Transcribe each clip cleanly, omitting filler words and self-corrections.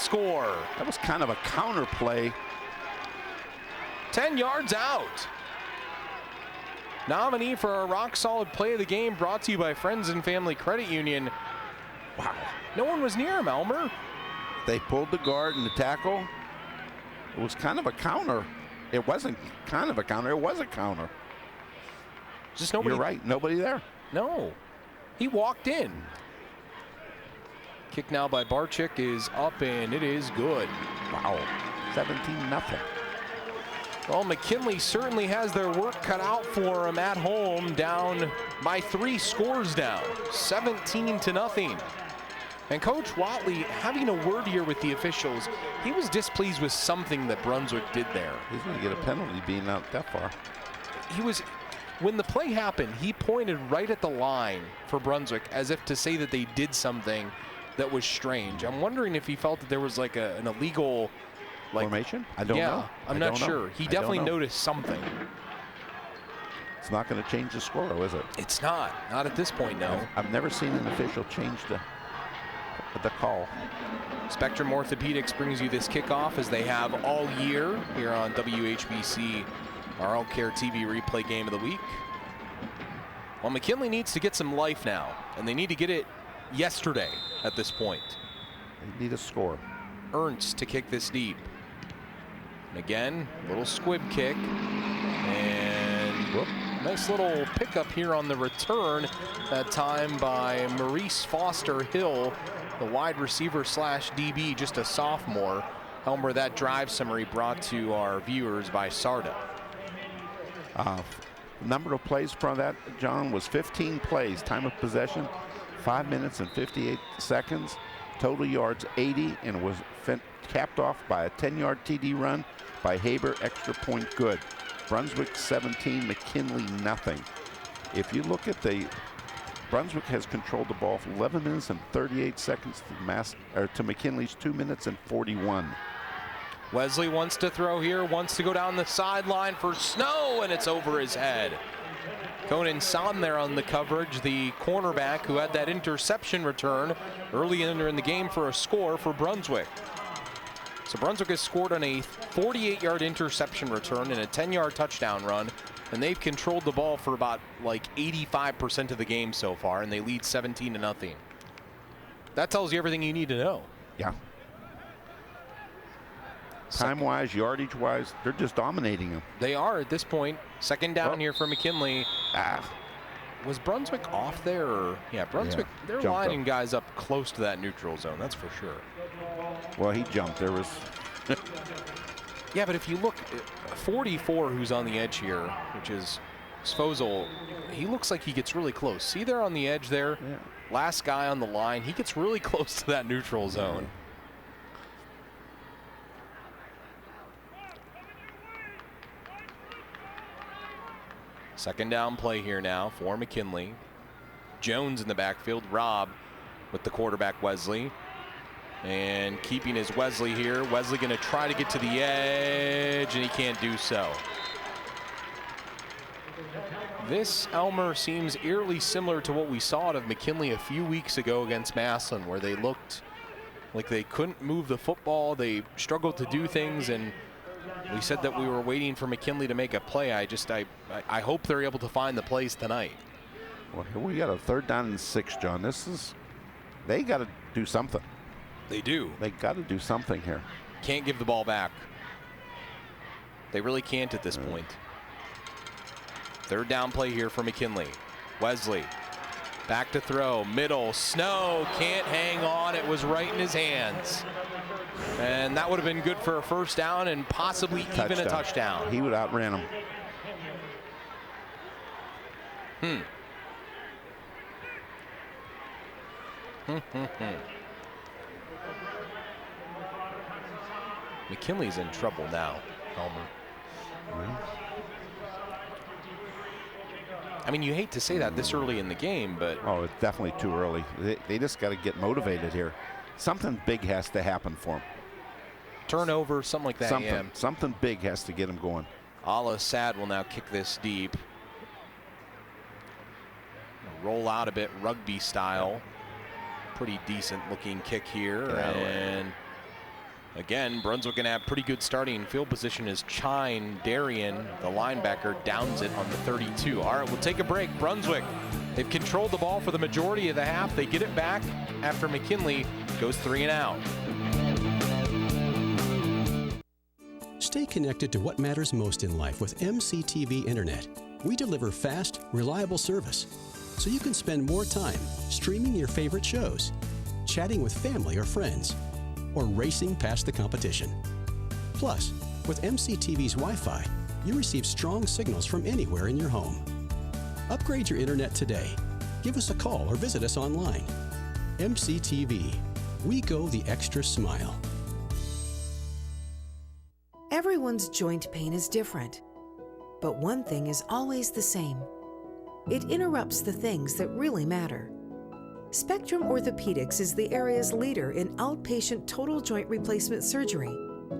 score. That was kind of a counter play. 10 yards out. Nominee for our rock-solid play of the game, brought to you by Friends and Family Credit Union. Wow. No one was near him, Elmer. They pulled the guard and the tackle. It was kind of a counter. It wasn't kind of a counter. It was a counter. Just nobody. You're right. Nobody there. No. He walked in. Kick now by Barczyk is up, and it is good. Wow. 17-0. Well, McKinley certainly has their work cut out for him at home, down by 3 scores down, 17-0. And Coach Watley having a word here with the officials. He was displeased with something that Brunswick did there. He's going to get a penalty being out that far. When the play happened, he pointed right at the line for Brunswick as if to say that they did something that was strange. I'm wondering if he felt that there was like an illegal formation? I don't know. I'm not sure. He definitely noticed something. It's not going to change the score, is it? It's not. Not at this point, no. I've never seen an official change the call. Spectrum Orthopedics brings you this kickoff, as they have all year here on WHBC, our All Care TV replay game of the week. Well, McKinley needs to get some life now, and they need to get it yesterday at this point. They need a score. Ernst to kick this deep. And again, little squib kick. And whoop, nice little pickup here on the return, that time by Maurice Foster Hill, the wide receiver slash DB, just a sophomore. Elmer, that drive summary brought to our viewers by Sarda. Number of plays from that, John, was 15 plays. Time of possession, 5 minutes and 58 seconds. Total yards, 80, and it was capped off by a 10-yard TD run by Haber, extra point good. Brunswick 17, McKinley nothing. If you look at Brunswick has controlled the ball for 11 minutes and 38 seconds to McKinley's 2 minutes and 41. Wesley wants to throw here, wants to go down the sideline for Snow, and it's over his head. Conan Son there on the coverage, the cornerback who had that interception return early in the game for a score for Brunswick. So Brunswick has scored on a 48-yard interception return and a 10-yard touchdown run, and they've controlled the ball for about like 85% of the game so far, and they lead 17-0. That tells you everything you need to know. Yeah. Time-wise, yardage-wise, they're just dominating them. They are at this point. Second down here for McKinley. Was Brunswick off there? Or? Yeah, Brunswick, they're lining guys up close to that neutral zone, that's for sure. Well, he jumped. There was... Yeah, but if you look, 44 who's on the edge here, which is Sfozel, he looks like he gets really close. See there on the edge there? Yeah. Last guy on the line, he gets really close to that neutral zone. Second down play here now for McKinley. Jones in the backfield, Robb with the quarterback Wesley. And keeping his Wesley here. Wesley going to try to get to the edge, and he can't do so. This, Elmer, seems eerily similar to what we saw out of McKinley a few weeks ago against Massillon, where they looked like they couldn't move the football. They struggled to do things, and we said that we were waiting for McKinley to make a play. I hope they're able to find the plays tonight. Well, here we got a 3rd down and 6, John. They got to do something. They do. They got to do something here. Can't give the ball back. They really can't at this point. 3rd down play here for McKinley. Wesley back to throw, middle, Snow can't hang on. It was right in his hands. And that would have been good for a 1st down and possibly even a touchdown. He would outran him. McKinley's in trouble now, Elmer. I mean, you hate to say that this early in the game, but... Oh, it's definitely too early. They just got to get motivated here. Something big has to happen for them. Turnover, something like that. Something big has to get them going. Ala Sad will now kick this deep. Roll out a bit, rugby style. Pretty decent looking kick here. And Again, Brunswick gonna have pretty good starting field position as Chine Darien, the linebacker, downs it on the 32. All right, we'll take a break. Brunswick, they've controlled the ball for the majority of the half. They get it back after McKinley goes 3 and out. Stay connected to what matters most in life with MCTV Internet. We deliver fast, reliable service, so you can spend more time streaming your favorite shows, chatting with family or friends, or racing past the competition. Plus, with MCTV's Wi-Fi, you receive strong signals from anywhere in your home. Upgrade your internet today. Give us a call or visit us online. MCTV. We go the extra smile. Everyone's joint pain is different, but one thing is always the same. It interrupts the things that really matter. Spectrum Orthopedics is the area's leader in outpatient total joint replacement surgery.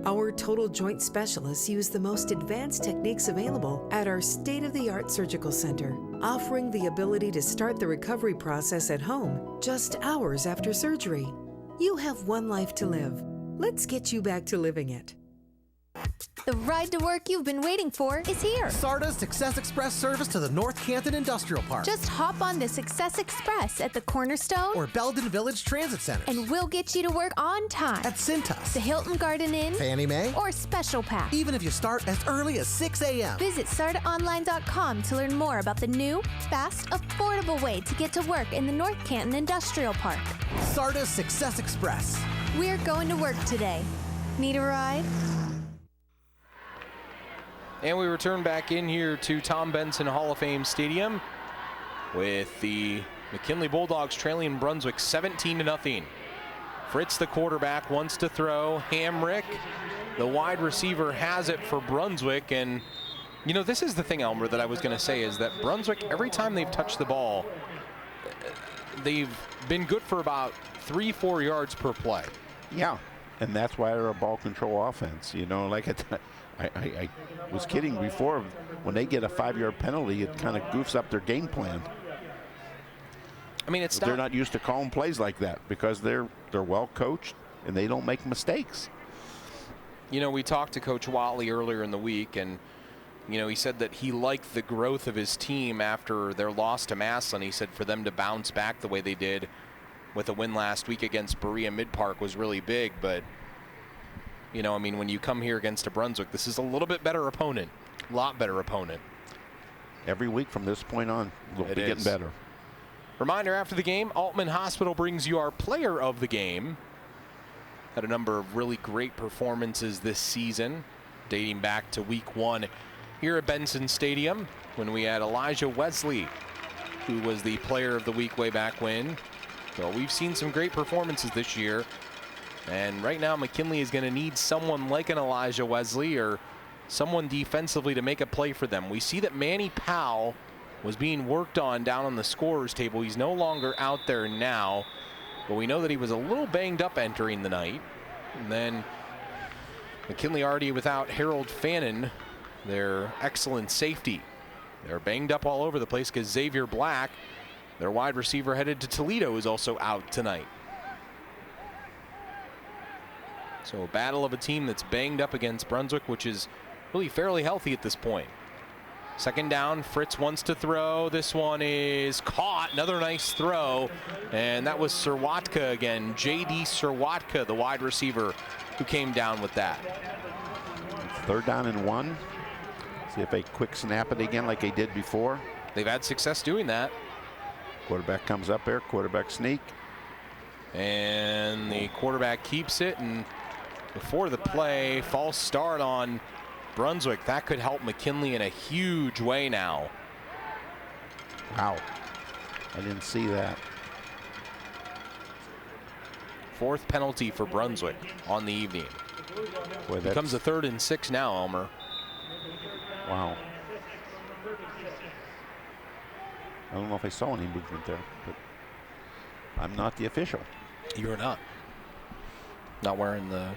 Our total joint specialists use the most advanced techniques available at our state-of-the-art surgical center, offering the ability to start the recovery process at home just hours after surgery. You have one life to live. Let's get you back to living it. The ride to work you've been waiting for is here. SARTA's Success Express service to the North Canton Industrial Park. Just hop on the Success Express at the Cornerstone or Belden Village Transit Center. and we'll get you to work on time. At Cintas, The Hilton Garden Inn, Fannie Mae, or Special Pack. even if you start as early as 6 a.m. Visit SARTAonline.com to learn more about the new, fast, affordable way to get to work in the North Canton Industrial Park. SARTA's Success Express. We're going to work today. Need a ride? And we return back in here to Tom Benson Hall of Fame Stadium with the McKinley Bulldogs trailing Brunswick 17-0. Fritz, the quarterback, wants to throw. Hamrick, the wide receiver, has it for Brunswick. And, you know, this is the thing, Elmer, that I was going to say is that Brunswick, every time they've touched the ball, they've been good for about 3-4 yards per play. Yeah, and that's why they're a ball control offense. You know, like I was kidding before, when they get a 5-yard penalty, it kind of goofs up their game plan. I mean, They're not used to calling plays like that because they're well coached and they don't make mistakes. You know, we talked to Coach Watley earlier in the week, and you know, he said that he liked the growth of his team after their loss to Massillon. He said for them to bounce back the way they did with a win last week against Berea Mid-Park was really big. But, you know, I mean, when you come here against a Brunswick, this is a little bit better opponent, a lot better opponent. Every week from this point on, they'll be getting better. Reminder, after the game, Altman Hospital brings you our player of the game. Had a number of really great performances this season, dating back to week 1 here at Benson Stadium when we had Elijah Wesley, who was the player of the week way back when. So we've seen some great performances this year. And right now, McKinley is going to need someone like an Elijah Wesley or someone defensively to make a play for them. We see that Manny Powell was being worked on down on the scorer's table. He's no longer out there now, but we know that he was a little banged up entering the night. And then McKinley already without Harold Fannin, their excellent safety. They're banged up all over the place because Xavier Black, their wide receiver headed to Toledo, is also out tonight. So a battle of a team that's banged up against Brunswick, which is really fairly healthy at this point. Second down, Fritz wants to throw. This one is caught. Another nice throw. And that was Serwatka again. J.D. Serwatka, the wide receiver, who came down with that. Third down and 1. See if they quick snap it again like they did before. They've had success doing that. Quarterback comes up there, quarterback sneak. And the quarterback keeps it. And before the play, false start on Brunswick. That could help McKinley in a huge way now. Wow. I didn't see that. Fourth penalty for Brunswick on the evening. Boy, Becomes a 3rd and 6 now, Elmer. Wow. I don't know if I saw any movement there, but I'm not the official. You're not. Not wearing the...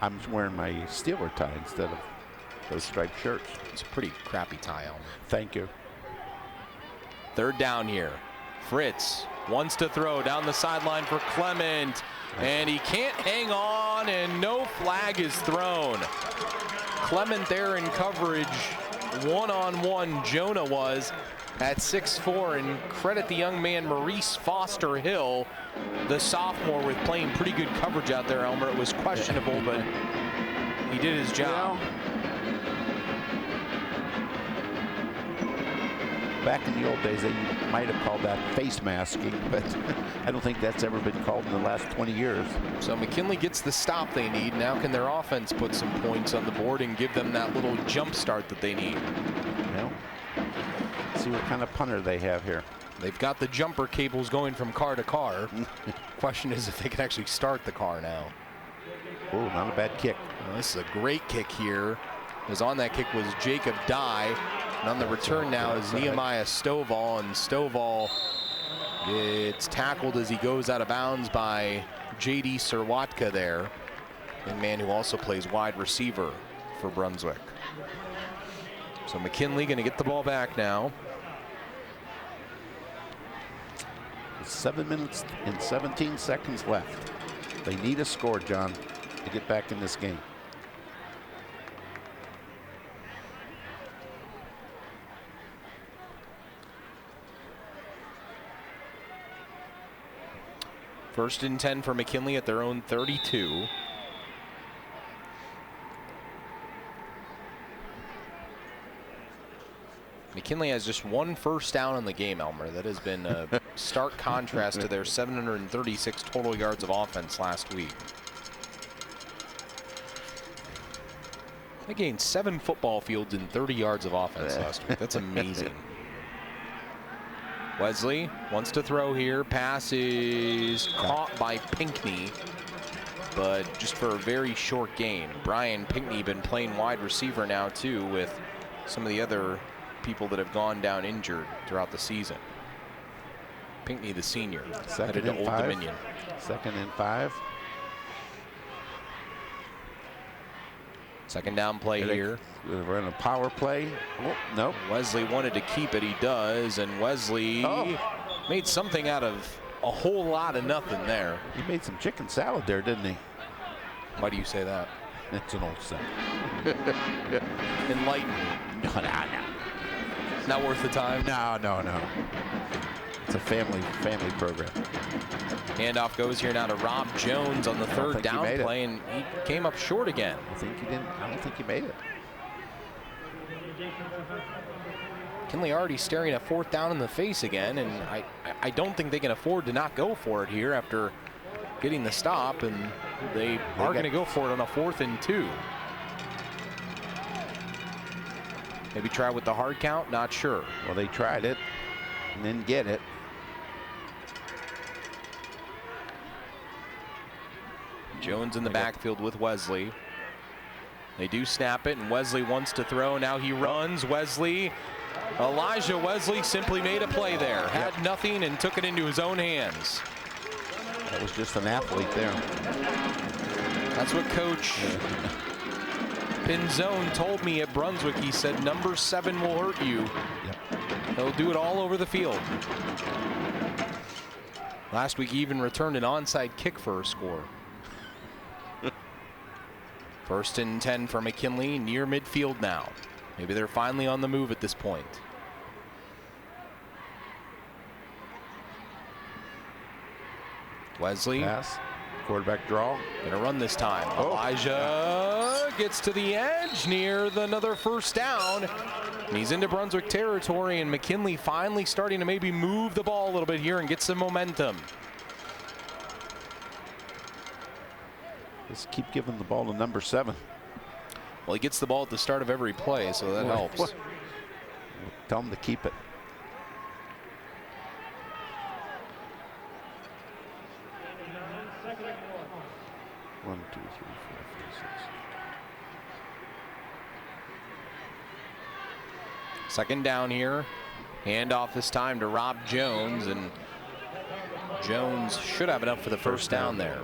I'm wearing my Steeler tie instead of those striped shirts. It's a pretty crappy tie, Elmer. Thank you. Third down here. Fritz wants to throw down the sideline for Clement, and he can't hang on, and no flag is thrown. Clement there in coverage, one-on-one. Jonah was at 6'4", and credit the young man Maurice Foster Hill, the sophomore, with playing pretty good coverage out there, Elmer. It was questionable, but he did his job. Back in the old days, they might have called that face masking, but I don't think that's ever been called in the last 20 years. So McKinley gets the stop they need. Now can their offense put some points on the board and give them that little jump start that they need? Well, see what kind of punter they have here. They've got the jumper cables going from car to car. Question is if they can actually start the car now. Oh, not a bad kick. Well, this is a great kick here. As on that kick was Jacob Dye. And on the return now is Nehemiah Stovall, and Stovall gets tackled as he goes out of bounds by J.D. Serwatka there, a man who also plays wide receiver for Brunswick. So McKinley going to get the ball back now. 7 minutes and 17 seconds left. They need a score, John, to get back in this game. First and 10 for McKinley at their own 32. McKinley has just one first down in the game, Elmer. That has been a stark contrast to their 736 total yards of offense last week. They gained 7 football fields in 30 yards of offense last week. That's amazing. Wesley wants to throw here. Pass is caught by Pinckney, but just for a very short gain. Brian Pinckney been playing wide receiver now too, with some of the other people that have gone down injured throughout the season. Pinckney, the senior, headed to Old Dominion. 2nd and 5. Second down play here. We're in a power play. Oh, nope. Wesley wanted to keep it. He does. And Wesley made something out of a whole lot of nothing there. He made some chicken salad there, didn't he? Why do you say that? It's an old saying. Enlighten me. No. Not worth the time? No. It's a family program. Handoff goes here now to Rob Jones on the third down play, and he came up short again. I don't think he made it. McKinley already staring a 4th down in the face again, and I don't think they can afford to not go for it here after getting the stop, and they are going to go for it on a 4th and 2. Maybe try with the hard count, not sure. Well, they tried it and didn't get it. Jones in the backfield with Wesley. They do snap it, and Wesley wants to throw. Now he runs. Elijah Wesley simply made a play there. Had nothing and took it into his own hands. That was just an athlete there. That's what Coach Pinzone told me at Brunswick. He said, number 7 will hurt you. Yep. He'll do it all over the field. Last week he even returned an onside kick for a score. First and 10 for McKinley, near midfield now. Maybe they're finally on the move at this point. Wesley. Pass. Quarterback draw. Gonna run this time. Elijah gets to the edge near another first down. And he's into Brunswick territory, and McKinley finally starting to maybe move the ball a little bit here and get some momentum. Just keep giving the ball to number 7. Well, he gets the ball at the start of every play, so that helps. Tell him to keep it. One, two, three, four, five, 6. Second down here. Handoff this time to Rob Jones, and Jones should have enough for the first down there.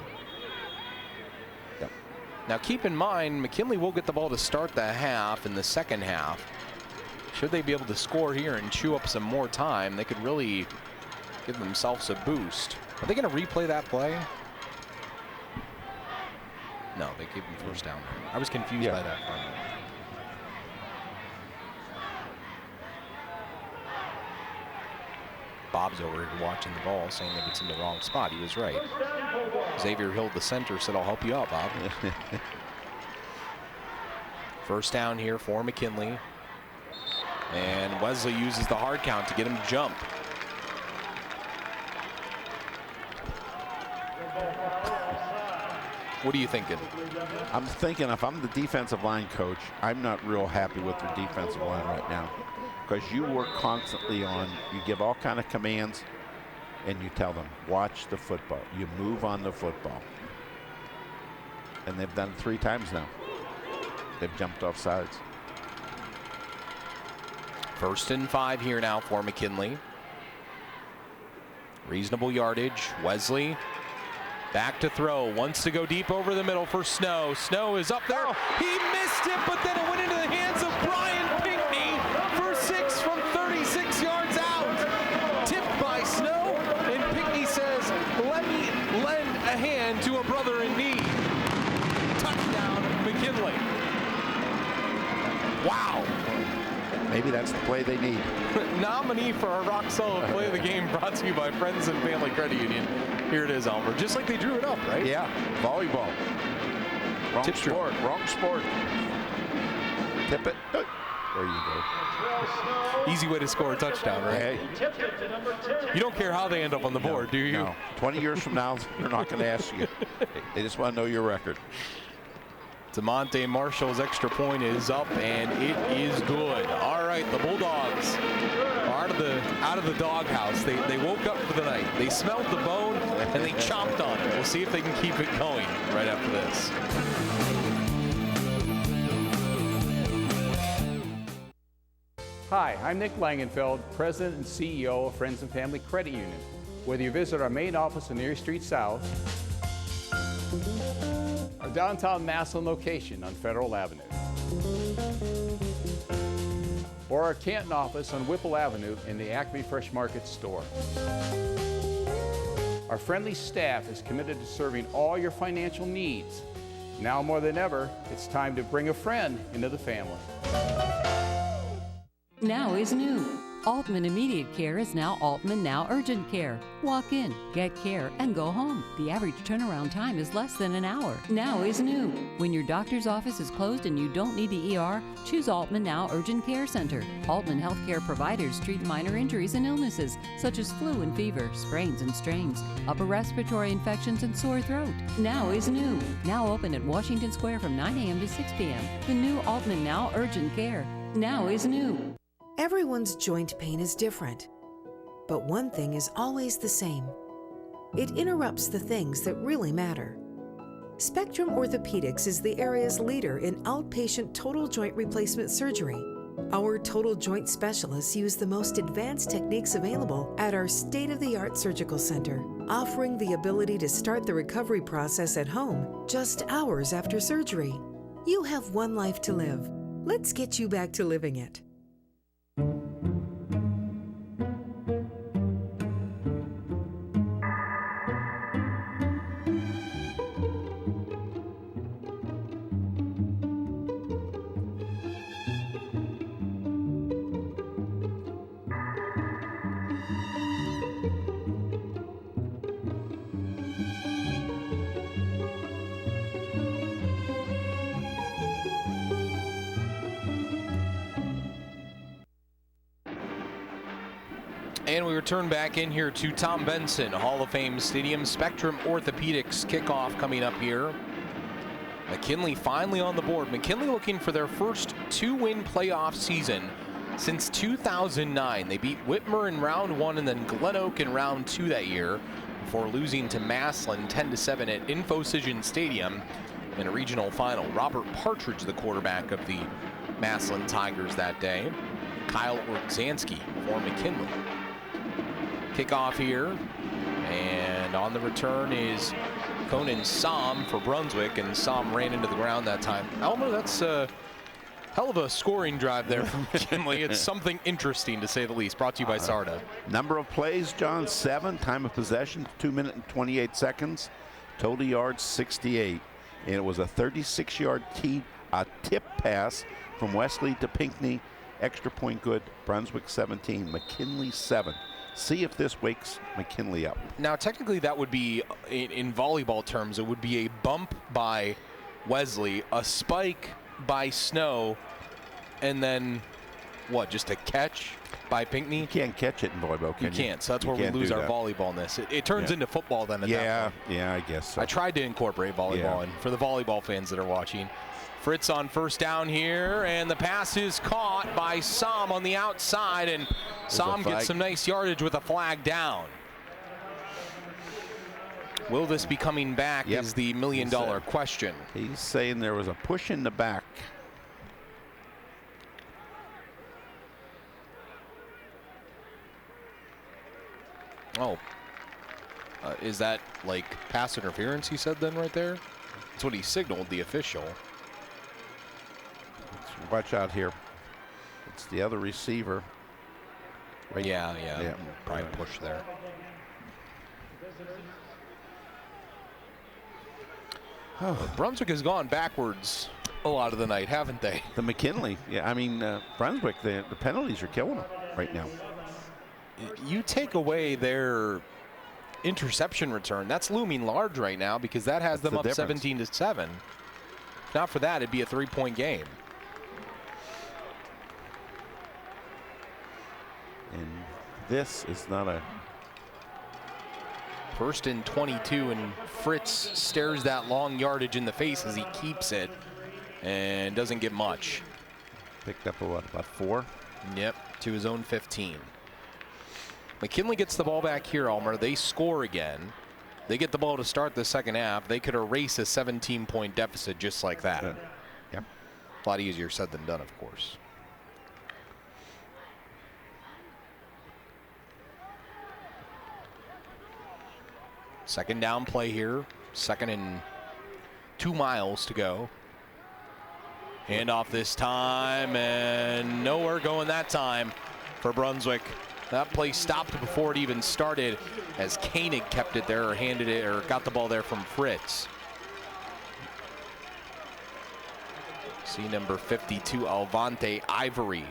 Now keep in mind, McKinley will get the ball to start the half in the second half. Should they be able to score here and chew up some more time, they could really give themselves a boost. Are they going to replay that play? No, they gave him first down. I was confused by that. Bob's over here watching the ball, saying that it's in the wrong spot. He was right. Xavier Hill, the center, said, "I'll help you out, Bob." First down here for McKinley. And Wesley uses the hard count to get him to jump. What are you thinking? I'm thinking if I'm the defensive line coach, I'm not real happy with their defensive line right now, because you work constantly on, you give all kind of commands, and you tell them, watch the football. You move on the football. And they've done it 3 times now. They've jumped off sides. 1st and 5 here now for McKinley. Reasonable yardage. Wesley back to throw. Wants to go deep over the middle for Snow. Snow is up there. He missed it, but then it went into the hands of Brian Pinckney for 6 from 36 yards out. Tipped by Snow, and Pinckney says, "Let me lend a hand to a brother in need." Touchdown, McKinley. Wow. Maybe that's the play they need. Nominee for our rock solid play of the game, brought to you by Friends and Family Credit Union. Here it is, Elmer. Just like they drew it up, right? Yeah, volleyball. Wrong Tip sport, wrong sport. Tip it. There you go. Easy way to score a touchdown, right? Hey. You don't care how they end up on the board, do you? No. 20 years from now, they're not going to ask you. They just want to know your record. DeMonte Marshall's extra point is up, and it is good. All right, the Bulldogs are out of the doghouse. They woke up for the night. They smelled the bone, and they chomped on it. We'll see if they can keep it going right after this. Hi, I'm Nick Langenfeld, President and CEO of Friends and Family Credit Union. Whether you visit our main office in Erie Street South, our downtown Massillon location on Federal Avenue, or our Canton office on Whipple Avenue in the Acme Fresh Market store. Our friendly staff is committed to serving all your financial needs. Now more than ever, it's time to bring a friend into the family. Now is new. Altman Immediate Care is now Altman Now Urgent Care. Walk in, get care, and go home. The average turnaround time is less than an hour. Now is new. When your doctor's office is closed and you don't need the ER, choose Altman Now Urgent Care Center. Altman Healthcare providers treat minor injuries and illnesses, such as flu and fever, sprains and strains, upper respiratory infections, and sore throat. Now is new. Now open at Washington Square from 9 a.m. to 6 p.m. The new Altman Now Urgent Care. Now is new. Everyone's joint pain is different, but one thing is always the same. It interrupts the things that really matter. Spectrum Orthopedics is the area's leader in outpatient total joint replacement surgery. Our total joint specialists use the most advanced techniques available at our state-of-the-art surgical center, offering the ability to start the recovery process at home just hours after surgery. You have one life to live. Let's get you back to living it. And we return back in here to Tom Benson, Hall of Fame Stadium. Spectrum Orthopedics kickoff coming up here. McKinley finally on the board. McKinley looking for their first 2-win playoff season since 2009. They beat Whitmer in round 1 and then Glen Oak in round 2 that year before losing to Massillon 10-7 at Infocision Stadium in a regional final. Robert Partridge, the quarterback of the Massillon Tigers that day. Kyle Orgzanski for McKinley. Kickoff here, and on the return is Conan Som for Brunswick, and Som ran into the ground that time. Elmer, that's Hell of a scoring drive there from McKinley. It's something interesting, to say the least. Brought to you by Sarda. Number of plays, John, 7. Time of possession, 2 minutes and 28 seconds. Total yards, 68. And it was a 36-yard tip pass from Wesley to Pinckney. Extra point good. Brunswick 17, McKinley 7. See if this wakes McKinley up. Now, technically, that would be, in volleyball terms, it would be a bump by Wesley, a spike by Snow, and then what, just a catch by Pinckney? You can't catch it in volleyball, can you? You can't, so that's where we lose our volleyballness. It turns into football then at that point. Yeah, I guess so. I tried to incorporate volleyball, and for the volleyball fans that are watching, Fritz on first down here, and the pass is caught by Sam on the outside, and Sam gets some nice yardage with a flag down. Will this be coming back is the million-dollar question. He's saying there was a push in the back. Oh. Is that like pass interference he said then right there? That's what he signaled, the official. Let's watch out here. It's the other receiver. Right. Yeah. Probably push there. Brunswick has gone backwards a lot of the night, haven't they? The McKinley, I mean, Brunswick, the penalties are killing them right now. You take away their interception return, that's looming large right now because that has them up 17-7. If not for that, it'd be a 3-point game. And this is not a... 1st and 22, and Fritz stares that long yardage in the face as he keeps it and doesn't get much. Picked up about 4? Yep, to his own 15. McKinley gets the ball back here, Elmer. They score again. They get the ball to start the second half. They could erase a 17-point deficit just like that. Yep. A lot easier said than done, of course. Second down play here. 2nd and 2 miles to go. Handoff this time, and nowhere going that time for Brunswick. That play stopped before it even started as Koenig kept it there, or handed it, or got the ball there from Fritz. See number 52, Alvante Ivory.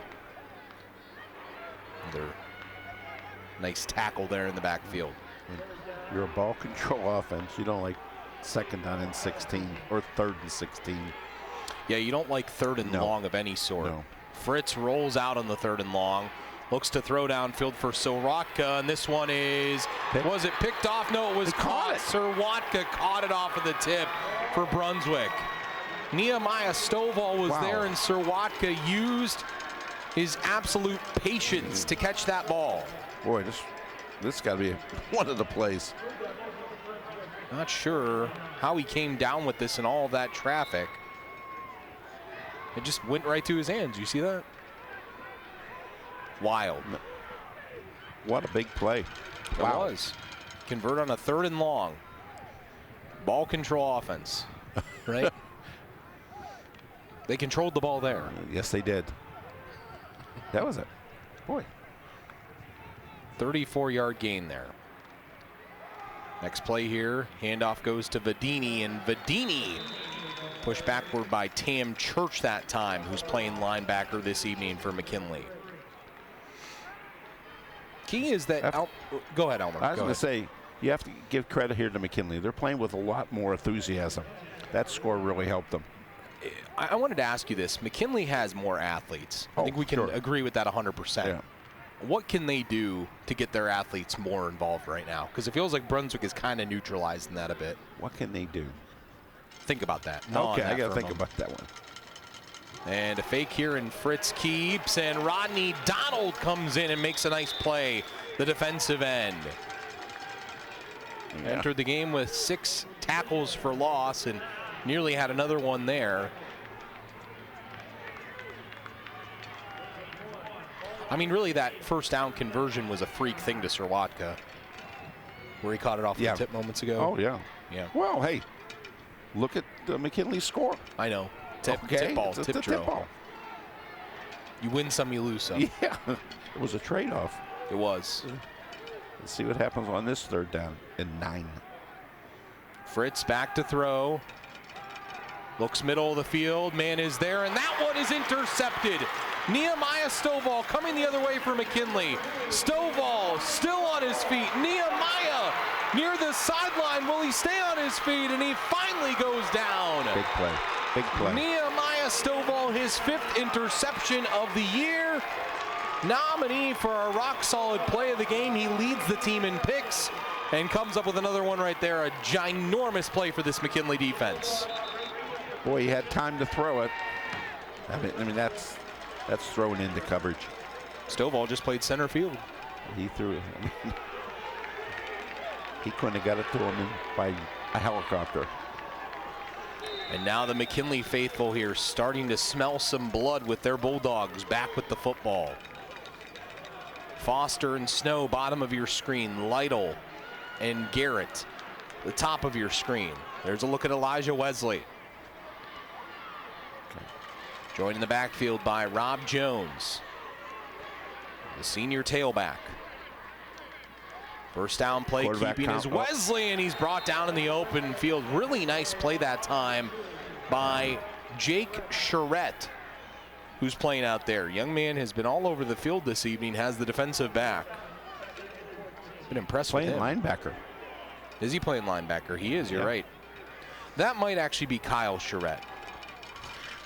Another nice tackle there in the backfield. You're a ball control offense. You don't like 2nd down and 16 or 3rd and 16. Yeah, you don't like 3rd and long of any sort. No. Fritz rolls out on the 3rd and long. Looks to throw downfield for Sorotka, and this one is, was it picked off? No, it was caught. Sorotka caught it off of the tip for Brunswick. Nehemiah Stovall was there, and Sorotka used his absolute patience to catch that ball. Boy, this got to be one of the plays. Not sure how he came down with this and all of that traffic. It just went right to his hands. You see that? Wild. What a big play. It was. Convert on a 3rd and long. Ball control offense, right? They controlled the ball there. Yes, they did. That was it. Boy. 34-yard gain there. Next play here, handoff goes to Vadini, and Vadini pushed backward by Tam Church that time, who's playing linebacker this evening for McKinley. Key is that, go ahead, Elmer. I was going to say, you have to give credit here to McKinley. They're playing with a lot more enthusiasm. That score really helped them. I wanted to ask you this. McKinley has more athletes. I think we can agree with that 100%. Yeah. What can they do to get their athletes more involved right now? Because it feels like Brunswick is kind of neutralizing that a bit. What can they do? Think about that. Okay, I got to think about that one. And a fake here, and Fritz keeps, and Rodney Donald comes in and makes a nice play, the defensive end. Yeah. Entered the game with 6 tackles for loss and nearly had another one there. I mean, really, that first down conversion was a freak thing to Sorotka, where he caught it off the tip moments ago. Oh, yeah. Yeah. Well, hey, look at McKinley's score. I know. Tip ball. You win some, you lose some. Yeah, it was a trade-off. It was. Let's see what happens on this 3rd down and 9. Fritz back to throw. Looks middle of the field. Man is there, and that one is intercepted. Nehemiah Stovall coming the other way for McKinley. Stovall still on his feet. Nehemiah near the sideline. Will he stay on his feet? And he finally goes down. Big play. Big play. Nehemiah Stovall, his 5th interception of the year. Nominee for a rock-solid play of the game. He leads the team in picks and comes up with another one right there. A ginormous play for this McKinley defense. Boy, he had time to throw it. I mean that's thrown into coverage. Stovall just played center field. He threw it. He couldn't have got it to him by a helicopter. And now the McKinley faithful here starting to smell some blood with their Bulldogs back with the football. Foster and Snow, bottom of your screen. Lytle and Garrett, the top of your screen. There's a look at Elijah Wesley. Joined in the backfield by Rob Jones, the senior tailback. First down play keeping is Wesley, and he's brought down in the open field. Really nice play that time by Jake Charette, who's playing out there. Young man has been all over the field this evening, has the defensive back. Been impressed with him. Playing linebacker. Is he playing linebacker? He is, you're right. That might actually be Kyle Charette.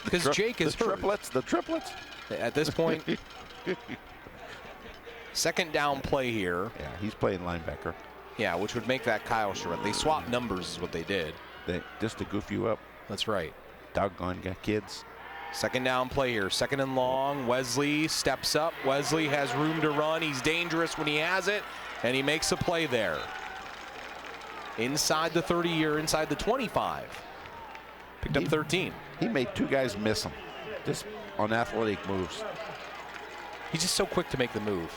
Because Jake is hurt. The triplets. At this point, 2nd down play here. Yeah, he's playing linebacker. Yeah, which would make that Kyle Charette. They swapped numbers is what they did. Just to goof you up. That's right. Doggone kids. 2nd down play here. 2nd and long. Wesley steps up. Wesley has room to run. He's dangerous when he has it, and he makes a play there. Inside the 30 or inside the 25. Picked up 13. He made 2 guys miss him just on athletic moves. He's just so quick to make the move.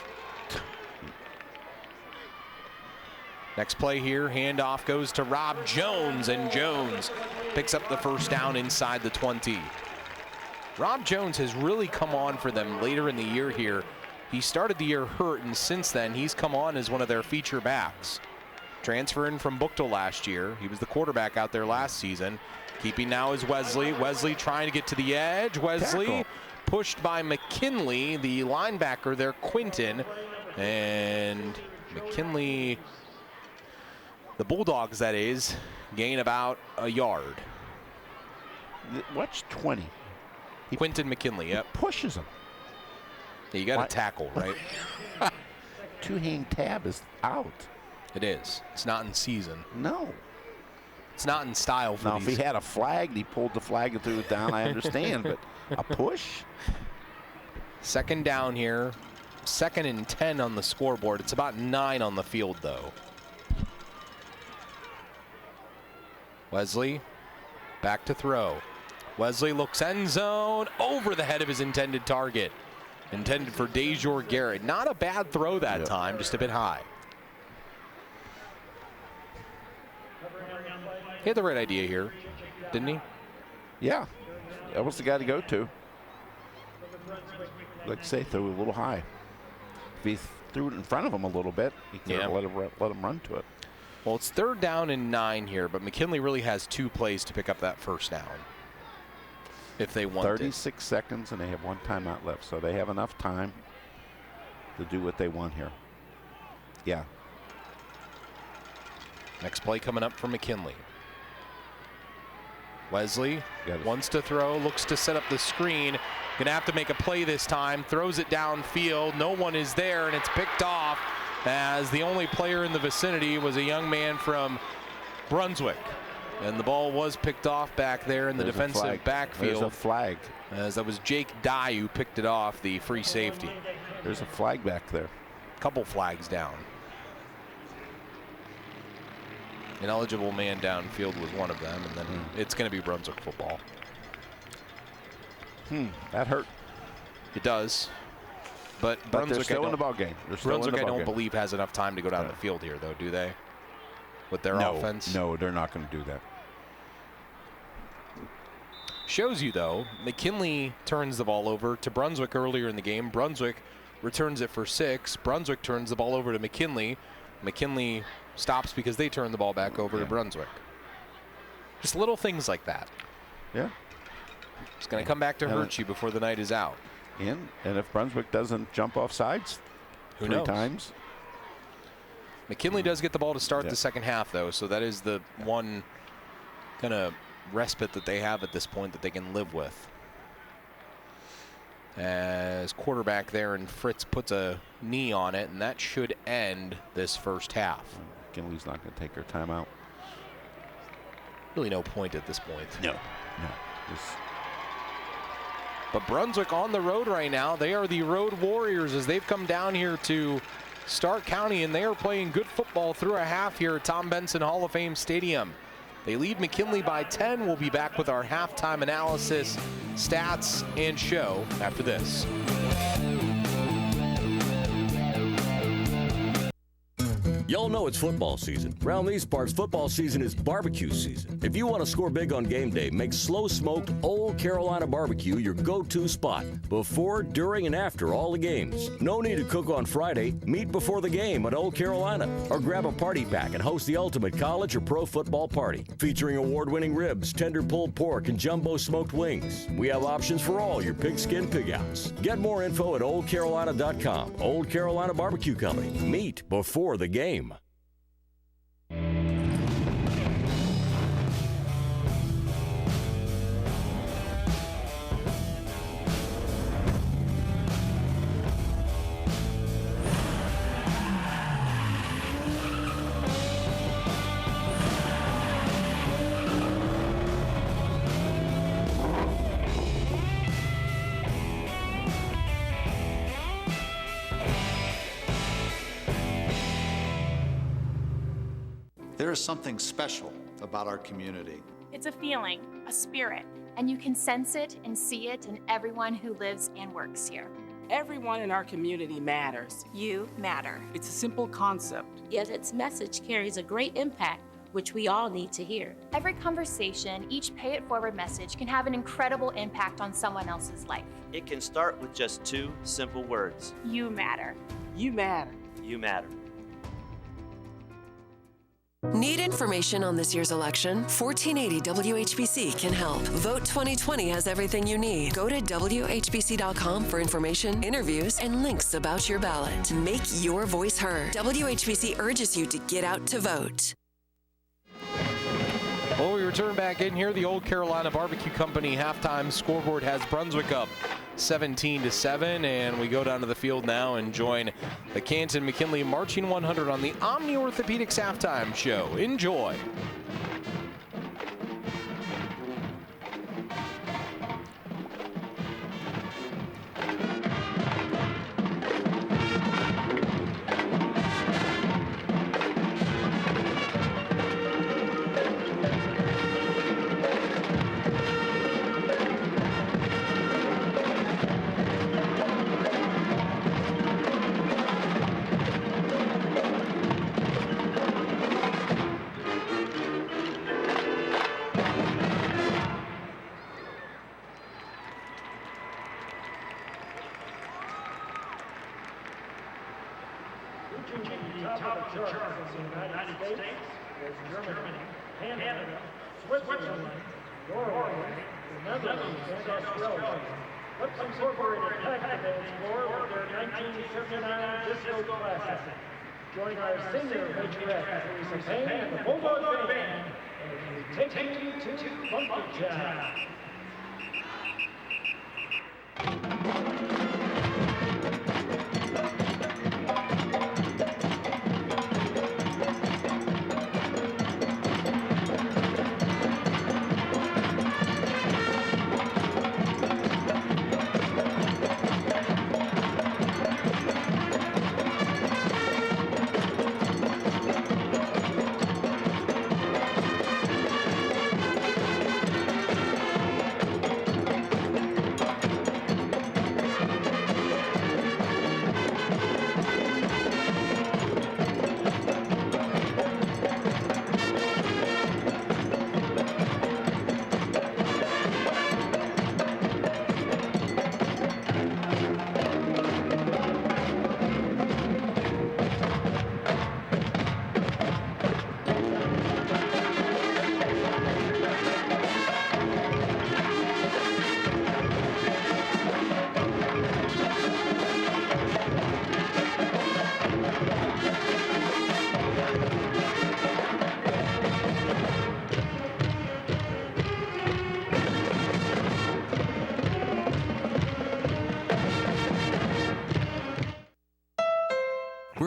Next play here, handoff goes to Rob Jones, and Jones picks up the 1st down inside the 20. Rob Jones has really come on for them later in the year here. He started the year hurt, and since then he's come on as one of their feature backs. Transferring from Buchtel last year. He was the quarterback out there last season. Keeping now is Wesley. Wesley trying to get to the edge. Wesley pushed by McKinley, the linebacker there, Quinton. And McKinley, the Bulldogs that is, gain about a yard. Watch 20. Quinton McKinley, yep. Pushes him. Yeah, you got to tackle, right? 2-hand tab is out. It is. It's not in season. No. It's not in style for now, these. if he had a flag and he pulled the flag and threw it down, I understand, but a push? 2nd down here. 2nd and 10 on the scoreboard. It's about 9 on the field, though. Wesley back to throw. Wesley looks end zone over the head of his intended target. Intended for Dejor Garrett. Not a bad throw that time, just a bit high. He had the right idea here, didn't he? Yeah, that was the guy to go to. Like I say, threw it a little high. If he threw it in front of him a little bit, he could have let him run to it. Well, it's 3rd down and 9 here, but McKinley really has 2 plays to pick up that 1st down. If they want 36 seconds, and they have 1 timeout left, so they have enough time to do what they want here. Yeah. Next play coming up for McKinley. Wesley wants to throw, looks to set up the screen. Gonna have to make a play this time. Throws it downfield. No one is there, and it's picked off as the only player in the vicinity was a young man from Brunswick. And the ball was picked off back there in the defensive backfield. There's a flag. As that was Jake Dye who picked it off, the free safety. There's a flag back there. Couple flags down. An eligible man downfield was one of them, and then it's going to be Brunswick football. That hurt. It does. But Brunswick, they're still in the ball game. Brunswick, I don't believe, has enough time to go down the field here, though, do they? With their offense? No, they're not going to do that. shows you, though, McKinley turns the ball over to Brunswick earlier in the game. Brunswick returns it for 6. Brunswick turns the ball over to McKinley. McKinley stops because they turn the ball back over to Brunswick. Just little things like that. Yeah. It's going to come back to hurt you before the night is out. And if Brunswick doesn't jump off sides Who 3 knows? times. McKinley does get the ball to start the second half, though, so that is the one kind of respite that they have at this point that they can live with. As quarterback there, and Fritz puts a knee on it, and that should end this first half. McKinley's not going to take her timeout. Really no point at this point. No. But Brunswick on the road right now. They are the road warriors as they've come down here to Stark County, and they are playing good football through a half here at Tom Benson Hall of Fame Stadium. They lead McKinley by 10. We'll be back with our halftime analysis, stats, and show after this. Y'all know it's football season. Around these parts, football season is barbecue season. If you want to score big on game day, make slow-smoked Old Carolina barbecue your go-to spot before, during, and after all the games. No need to cook on Friday. Meet before the game at Old Carolina. Or grab a party pack and host the ultimate college or pro football party. Featuring award-winning ribs, tender pulled pork, and jumbo smoked wings. We have options for all your pigskin pig-outs. Get more info at oldcarolina.com. Old Carolina Barbecue Company. Meet before the game. There is something special about our community. It's a feeling, a spirit, and you can sense it and see it in everyone who lives and works here. Everyone in our community matters. You matter. It's a simple concept. Yet its message carries a great impact, which we all need to hear. Every conversation, each pay it forward message can have an incredible impact on someone else's life. It can start with just 2 simple words. You matter. You matter. You matter. Need information on this year's election? 1480 WHBC can help. Vote 2020 has everything you need. Go to WHBC.com for information, interviews, and links about your ballot. Make your voice heard. WHBC urges you to get out to vote. Well, we return back in here. The Old Carolina Barbecue Company halftime scoreboard has Brunswick up 17-7, and we go down to the field now and join the Canton McKinley Marching 100 on the Omni Orthopedics halftime show. Enjoy. Join our senior majorette, Teresa Payne, and the Bulldog Band, as we take you to Funky Town.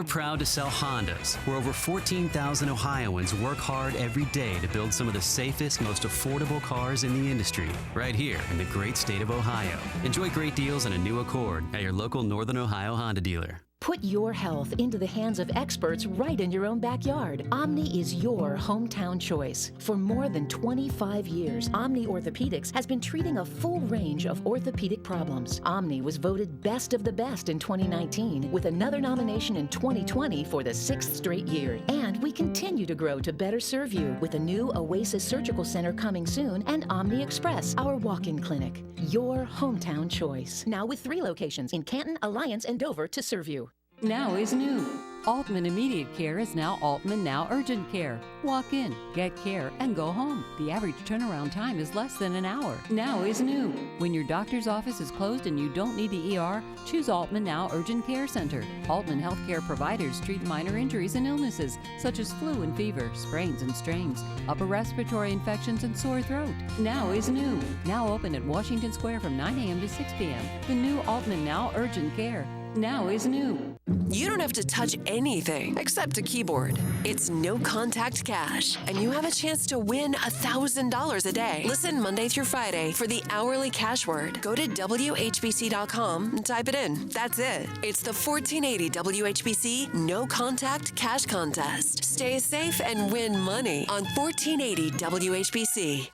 We're proud to sell Hondas, where over 14,000 Ohioans work hard every day to build some of the safest, most affordable cars in the industry, right here in the great state of Ohio. Enjoy great deals on a new Accord at your local Northern Ohio Honda dealer. Put your health into the hands of experts right in your own backyard. Omni is your hometown choice. For more than 25 years, Omni Orthopedics has been treating a full range of orthopedic problems. Omni was voted Best of the Best in 2019, with another nomination in 2020 for the 6th straight year. And we continue to grow to better serve you with a new Oasis Surgical Center coming soon and Omni Express, our walk-in clinic. Your hometown choice. Now with 3 locations in Canton, Alliance, and Dover to serve you. Now is new. Altman Immediate Care is now Altman Now Urgent Care. Walk in, get care, and go home. The average turnaround time is less than an hour. Now is new. When your doctor's office is closed and you don't need the ER, choose Altman Now Urgent Care Center. Altman Healthcare providers treat minor injuries and illnesses, such as flu and fever, sprains and strains, upper respiratory infections, and sore throat. Now is new. Now open at Washington Square from 9 a.m. to 6 p.m. The new Altman Now Urgent Care. Now is new. You don't have to touch anything except a keyboard. It's no contact cash, and you have a chance to win $1,000 a day. Listen Monday through Friday for the hourly cash word. Go to WHBC.com and type it in. That's it. It's the 1480 WHBC No Contact Cash Contest. Stay safe and win money on 1480 WHBC.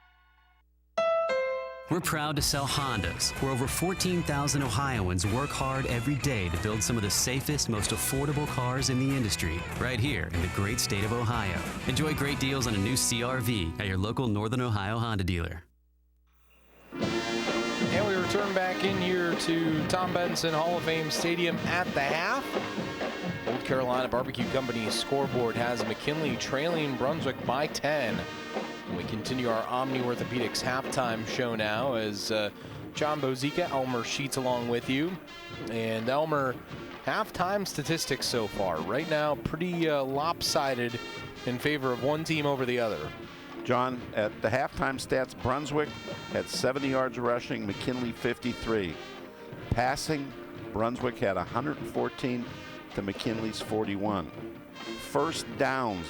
We're proud to sell Hondas, where over 14,000 Ohioans work hard every day to build some of the safest, most affordable cars in the industry, right here in the great state of Ohio. Enjoy great deals on a new CR-V at your local Northern Ohio Honda dealer. And we return back in here to Tom Benson Hall of Fame Stadium at the half. Old Carolina Barbecue Company's scoreboard has McKinley trailing Brunswick by 10. We continue our Omni Orthopedics halftime show now as John Bozica, Elmer Sheets along with you. And Elmer, halftime statistics so far. Right now, pretty lopsided in favor of one team over the other. John, at the halftime stats, Brunswick had 70 yards rushing, McKinley 53. Passing, Brunswick had 114 to McKinley's 41. First downs,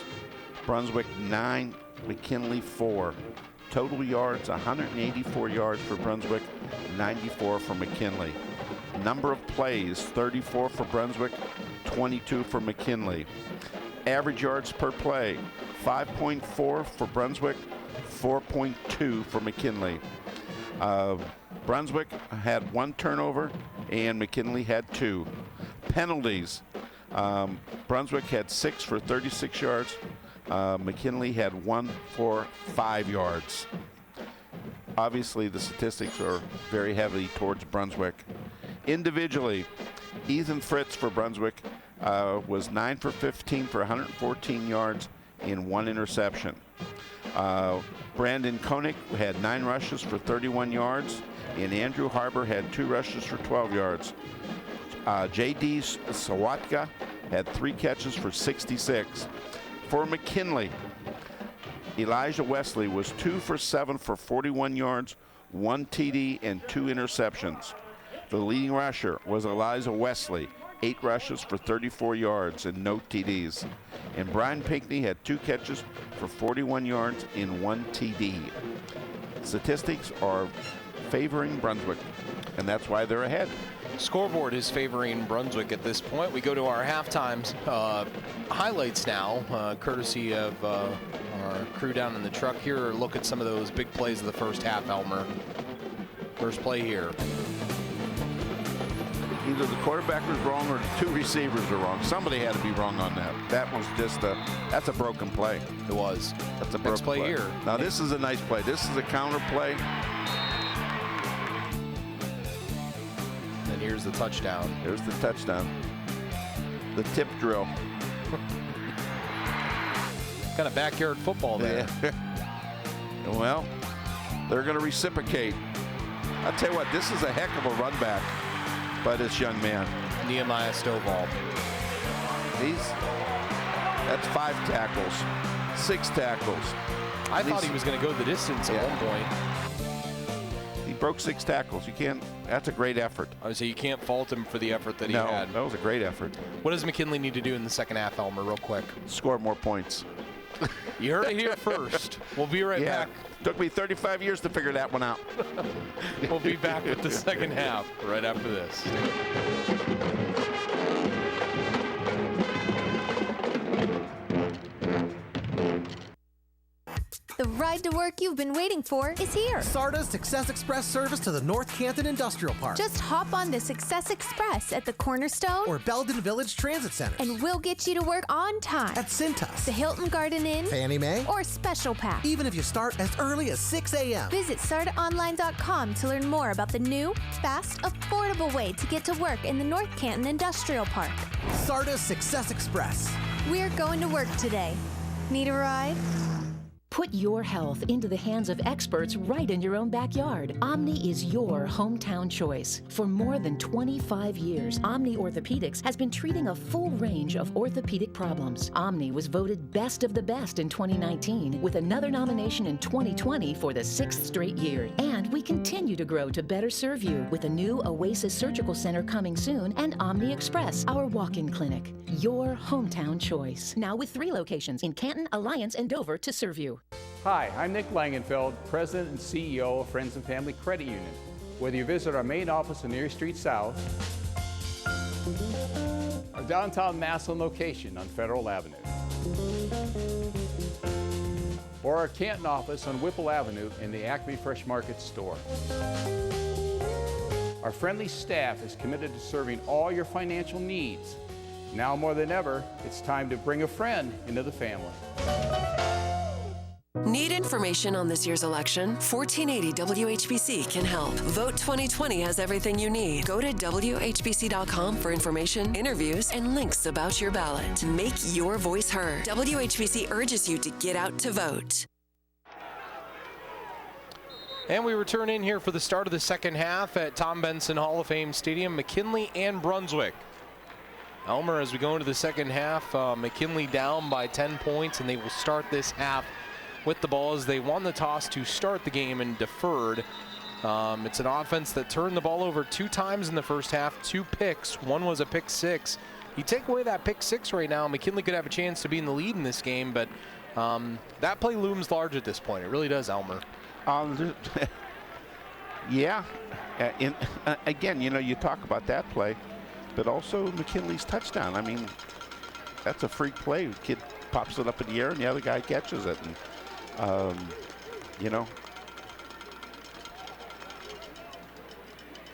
Brunswick 9, McKinley 4. Total yards, 184 yards for Brunswick, 94 for McKinley. Number of plays, 34 for Brunswick, 22 for McKinley. Average yards per play, 5.4 for Brunswick, 4.2 for McKinley. Brunswick had 1 turnover and McKinley had 2. Penalties, Brunswick had 6 for 36 yards. McKinley had 1 for 5 yards. Obviously, the statistics are very heavy towards Brunswick. Individually, Ethan Fritz for Brunswick was 9 for 15 for 114 yards and 1 interception. Brandon Koenig had 9 rushes for 31 yards, and Andrew Harbour had 2 rushes for 12 yards. J.D. Sawatka had 3 catches for 66. For McKinley, Elijah Wesley was 2 for 7 for 41 yards, 1 TD, and 2 interceptions. The leading rusher was Elijah Wesley, 8 rushes for 34 yards and no TDs. And Brian Pinckney had 2 catches for 41 yards and 1 TD. Statistics are favoring Brunswick, and that's why they're ahead. Scoreboard is favoring Brunswick at this point. We go to our halftime highlights now, courtesy of our crew down in the truck here. Look at some of those big plays of the first half, Elmer. First play here. Either the quarterback was wrong or the 2 receivers are wrong. Somebody had to be wrong on that. That was just that's a broken play. It was. That's a broken play here. Now this is a nice play. This is a counter play. And here's the touchdown. Here's the touchdown. The tip drill. Kind of backyard football there. Yeah. Well, they're going to reciprocate. I'll tell you what, this is a heck of a run back by this young man. Nehemiah Stovall. That's 5 tackles, 6 tackles. I thought he was going to go the distance at one point. He broke 6 tackles. You can't. That's a great effort. I would say you can't fault him for the effort that he had. That was a great effort. What does McKinley need to do in the second half, Elmer, real quick? Score more points. You heard it here first. We'll be right back. Took me 35 years to figure that one out. We'll be back with the second half right after this. The ride to work you've been waiting for is here. SARTA's Success Express service to the North Canton Industrial Park. Just hop on the Success Express at the Cornerstone or Belden Village Transit Center. And we'll get you to work on time. At Cintas, the Hilton Garden Inn, Fannie Mae, or Special Pack. Even if you start as early as 6 a.m. Visit SARTAonline.com to learn more about the new, fast, affordable way to get to work in the North Canton Industrial Park. SARTA's Success Express. We're going to work today. Need a ride? Put your health into the hands of experts right in your own backyard. Omni is your hometown choice. For more than 25 years, Omni Orthopedics has been treating a full range of orthopedic problems. Omni was voted Best of the Best in 2019, with another nomination in 2020 for the 6th straight year. And we continue to grow to better serve you with a new Oasis Surgical Center coming soon and Omni Express, our walk-in clinic. Your hometown choice. Now with 3 locations in Canton, Alliance, and Dover to serve you. Hi, I'm Nick Langenfeld, President and CEO of Friends and Family Credit Union. Whether you visit our main office on Erie Street South, our downtown Massillon location on Federal Avenue, or our Canton office on Whipple Avenue in the Acme Fresh Market store. Our friendly staff is committed to serving all your financial needs. Now more than ever, it's time to bring a friend into the family. Need information on this year's election? 1480 WHBC can help. Vote 2020 has everything you need. Go to WHBC.com for information, interviews, and links about your ballot. Make your voice heard. WHBC urges you to get out to vote. And we return in here for the start of the second half at Tom Benson Hall of Fame Stadium, McKinley and Brunswick. Elmer, as we go into the second half, McKinley down by 10 points, and they will start this half with the ball as they won the toss to start the game and deferred. It's an offense that turned the ball over 2 times in the first half, 2 picks. One was a pick 6. You take away that pick 6 right now, McKinley could have a chance to be in the lead in this game, but that play looms large at this point. It really does, Elmer. Yeah. Again, you know, you talk about that play, but also McKinley's touchdown. I mean, that's a freak play. The kid pops it up in the air and the other guy catches it. And, you know.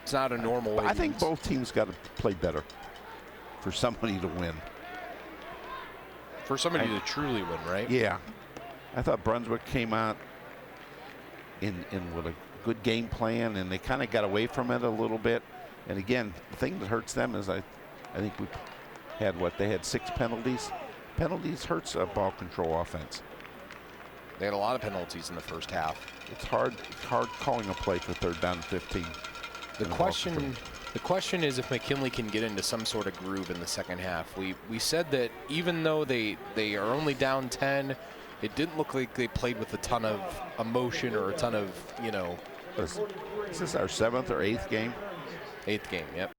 It's not a normal way. I think both teams got to play better for somebody to win. For somebody to truly win, right? Yeah. I thought Brunswick came out in with a good game plan, and they kind of got away from it a little bit. And again, the thing that hurts them is I think we had they had 6 penalties. Penalties hurts a ball control offense. They had a lot of penalties in the first half. It's hard calling a play for 3rd down and 15. The question is if McKinley can get into some sort of groove in the second half. We said that even though they are only down 10, it didn't look like they played with a ton of emotion or a ton of, you know. Is this our 7th or 8th game? 8th game, yep.